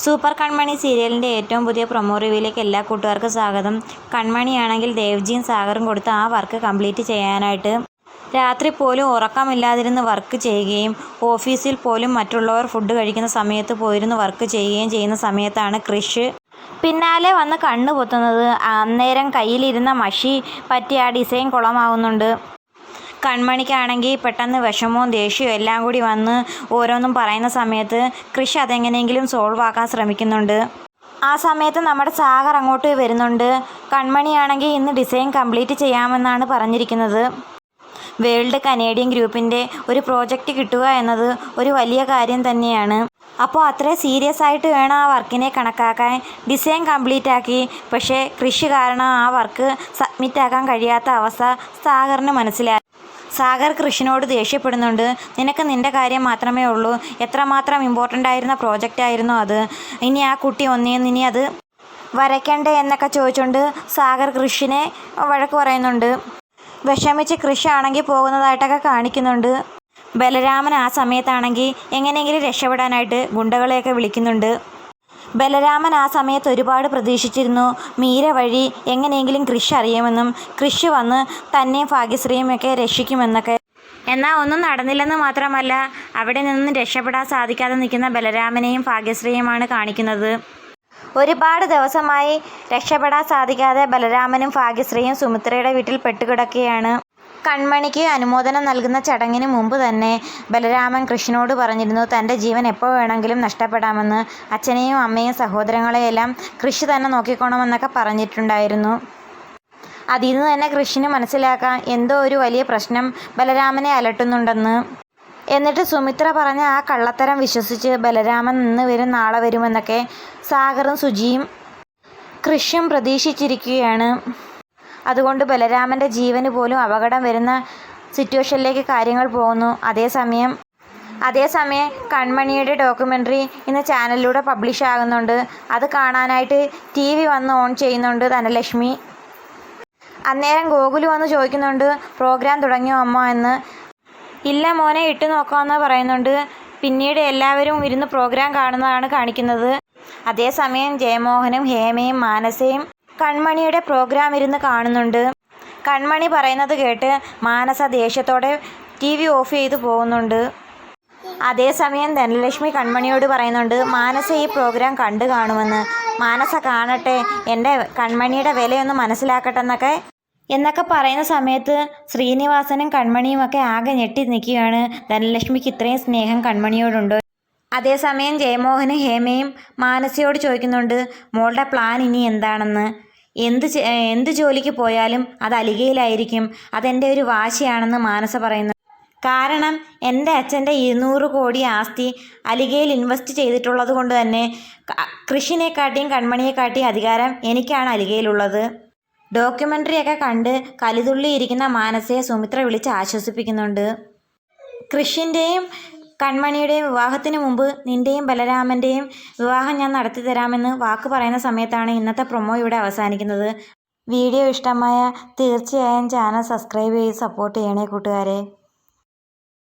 Super കൺമണി സീരിയലിൻ്റെ ഏറ്റവും പുതിയ പ്രൊമോ റിവ്യൂയിലേക്ക് എല്ലാ കൂട്ടുകാർക്കും സ്വാഗതം. കൺമണിയാണെങ്കിൽ ദേവ്ജിയും സാഗറും കൊടുത്ത ആ വർക്ക് കംപ്ലീറ്റ് ചെയ്യാനായിട്ട് രാത്രി പോലും ഉറക്കമില്ലാതിരുന്ന് വർക്ക് ചെയ്യുകയും ഓഫീസിൽ പോലും മറ്റുള്ളവർ ഫുഡ് കഴിക്കുന്ന സമയത്ത് പോയിരുന്ന് വർക്ക് ചെയ്യുകയും ചെയ്യുന്ന സമയത്താണ് ക്രിഷ് പിന്നാലെ വന്ന് കണ്ണു പൊത്തുന്നത്. അന്നേരം കയ്യിലിരുന്ന മഷി പറ്റി ആ ഡിസൈൻ കുളമാവുന്നുണ്ട്. കൺമണിക്കാണെങ്കിൽ പെട്ടെന്ന് വിഷമവും ദേഷ്യവും എല്ലാം കൂടി വന്ന് ഓരോന്നും പറയുന്ന സമയത്ത് ക്രിഷ് അതെങ്ങനെയെങ്കിലും സോൾവ് ആക്കാൻ ശ്രമിക്കുന്നുണ്ട്. ആ സമയത്ത് നമ്മുടെ സാഗർ അങ്ങോട്ട് വരുന്നുണ്ട്. കൺമണിയാണെങ്കിൽ ഇന്ന് ഡിസൈൻ കംപ്ലീറ്റ് ചെയ്യാമെന്നാണ് പറഞ്ഞിരിക്കുന്നത്. വേൾഡ് കനേഡിയൻ ഗ്രൂപ്പിൻ്റെ ഒരു പ്രോജക്റ്റ് കിട്ടുക എന്നത് ഒരു വലിയ കാര്യം തന്നെയാണ്. അപ്പോൾ അത്രയും സീരിയസ് ആയിട്ട് വേണം ആ വർക്കിനെ കണക്കാക്കാൻ. ഡിസൈൻ കംപ്ലീറ്റ് ആക്കി, പക്ഷേ കൃഷി കാരണം ആ വർക്ക് സബ്മിറ്റ് ആക്കാൻ കഴിയാത്ത അവസ്ഥ സാഗറിന് മനസ്സിലായി. സാഗർ കൃഷിനോട് ദേഷ്യപ്പെടുന്നുണ്ട്. നിനക്ക് നിൻ്റെ കാര്യം മാത്രമേ ഉള്ളൂ, എത്രമാത്രം ഇമ്പോർട്ടൻ്റ് ആയിരുന്ന പ്രോജക്റ്റ് ആയിരുന്നു അത്, ഇനി ആ കുട്ടി ഇനി അത് വരയ്ക്കണ്ടേ എന്നൊക്കെ ചോദിച്ചുകൊണ്ട് സാഗർ കൃഷിനെ വഴക്ക് പറയുന്നുണ്ട്. വിഷമിച്ച് കൃഷി ആണെങ്കിൽ പോകുന്നതായിട്ടൊക്കെ കാണിക്കുന്നുണ്ട്. ബലരാമൻ ആ സമയത്താണെങ്കിൽ എങ്ങനെയെങ്കിലും രക്ഷപ്പെടാനായിട്ട് ഗുണ്ടകളെയൊക്കെ വിളിക്കുന്നുണ്ട്. ബലരാമൻ ആ സമയത്ത് ഒരുപാട് പ്രതീക്ഷിച്ചിരുന്നു മീര വഴി എങ്ങനെയെങ്കിലും കൃഷി അറിയുമെന്നും കൃഷി വന്ന് തന്നെയും ഭാഗ്യശ്രീയുമൊക്കെ രക്ഷിക്കുമെന്നൊക്കെ. എന്നാൽ ഒന്നും നടന്നില്ലെന്ന് മാത്രമല്ല, അവിടെ നിന്നും രക്ഷപ്പെടാൻ സാധിക്കാതെ നിൽക്കുന്ന ബലരാമനെയും ഭാഗ്യശ്രീയുമാണ് കാണിക്കുന്നത്. ഒരുപാട് ദിവസമായി രക്ഷപ്പെടാൻ സാധിക്കാതെ ബലരാമനും ഭാഗ്യശ്രീയും സുമിത്രയുടെ വീട്ടിൽ പെട്ടുകിടക്കുകയാണ്. കൺമണിക്ക് അനുമോദനം നൽകുന്ന ചടങ്ങിന് മുമ്പ് തന്നെ ബലരാമൻ കൃഷ്ണനോട് പറഞ്ഞിരുന്നു തൻ്റെ ജീവൻ എപ്പോൾ വേണമെങ്കിലും നഷ്ടപ്പെടാമെന്ന്. അച്ഛനെയും അമ്മയും സഹോദരങ്ങളെയെല്ലാം കൃഷി തന്നെ നോക്കിക്കോണമെന്നൊക്കെ പറഞ്ഞിട്ടുണ്ടായിരുന്നു. അതിൽ നിന്ന് തന്നെ കൃഷ്ണന് മനസ്സിലാക്കാം എന്തോ ഒരു വലിയ പ്രശ്നം ബലരാമനെ അലട്ടുന്നുണ്ടെന്ന്. എന്നിട്ട് സുമിത്ര പറഞ്ഞ ആ കള്ളത്തരം വിശ്വസിച്ച് ബലരാമൻ ഇന്ന് വരും നാളെ വരുമെന്നൊക്കെ സാഗറും സുജിയും കൃഷിയും പ്രതീക്ഷിച്ചിരിക്കുകയാണ്. അതുകൊണ്ട് ബലരാമൻ്റെ ജീവന് പോലും അപകടം വരുന്ന സിറ്റുവേഷനിലേക്ക് കാര്യങ്ങൾ പോകുന്നു. അതേസമയം കൺമണിയുടെ ഡോക്യുമെൻ്ററി ഇന്ന് ചാനലിലൂടെ പബ്ലിഷ് ആകുന്നുണ്ട്. അത് കാണാനായിട്ട് TV വന്ന് ഓൺ ചെയ്യുന്നുണ്ട് ധനലക്ഷ്മി. അന്നേരം ഗോകുൽ വന്ന് ചോദിക്കുന്നുണ്ട് പ്രോഗ്രാം തുടങ്ങിയോ അമ്മ എന്ന്. ഇല്ല മോനെ, ഇട്ട് നോക്കാമെന്ന് പറയുന്നുണ്ട്. പിന്നീട് എല്ലാവരും ഇരുന്ന് പ്രോഗ്രാം കാണുന്നതാണ് കാണിക്കുന്നത്. അതേസമയം ജയമോഹനും ഹേമയും മാനസയും കൺമണിയുടെ പ്രോഗ്രാം ഇരുന്ന് കാണുന്നുണ്ട്. കൺമണി പറയുന്നത് കേട്ട് മാനസ ദേഷ്യത്തോടെ TV ഓഫ് ചെയ്ത് പോകുന്നുണ്ട്. അതേസമയം ധനലക്ഷ്മി കൺമണിയോട് പറയുന്നുണ്ട് മാനസ ഈ പ്രോഗ്രാം കണ്ടു കാണുമെന്ന്. മാനസ കാണട്ടെ, എൻ്റെ കൺമണിയുടെ വിലയൊന്ന് മനസ്സിലാക്കട്ടെ എന്നൊക്കെ പറയുന്ന സമയത്ത് ശ്രീനിവാസനും കൺമണിയുമൊക്കെ ആകെ ഞെട്ടി നിൽക്കുകയാണ്. ധനലക്ഷ്മിക്ക് ഇത്രയും സ്നേഹം കൺമണിയോടുണ്ടോ? അതേസമയം ജയമോഹനും ഹേമയും മാനസയോട് ചോദിക്കുന്നുണ്ട് മോളുടെ പ്ലാൻ ഇനി എന്താണെന്ന്. എന്ത് ജോലിക്ക് പോയാലും അത് അലികയിലായിരിക്കും, അതെൻ്റെ ഒരു വാശിയാണെന്ന് മാനസ പറയുന്നു. കാരണം എൻ്റെ അച്ഛൻ്റെ 200 കോടി ആസ്തി അലികയിൽ ഇൻവെസ്റ്റ് ചെയ്തിട്ടുള്ളത് കൊണ്ട് തന്നെ കൃഷിനെക്കാട്ടിയും കൺമണിയെക്കാട്ടിയും അധികാരം എനിക്കാണ് അലികയിലുള്ളത്. ഡോക്യുമെൻ്ററിയൊക്കെ കണ്ട് കലിതുള്ളിയിരിക്കുന്ന മാനസയെ സുമിത്ര വിളിച്ച് ആശ്വസിപ്പിക്കുന്നുണ്ട്. കൃഷിൻ്റെയും കൺമണിയുടെയും വിവാഹത്തിന് മുമ്പ് നിൻ്റെയും ബലരാമൻ്റെയും വിവാഹം ഞാൻ നടത്തി തരാമെന്ന് വാക്ക് പറയുന്ന സമയത്താണ് ഇന്നത്തെ പ്രൊമോ ഇവിടെ അവസാനിക്കുന്നത്. വീഡിയോ ഇഷ്ടമായ തീർച്ചയായും ചാനൽ സബ്സ്ക്രൈബ് ചെയ്ത് സപ്പോർട്ട് ചെയ്യണേ കൂട്ടുകാരെ.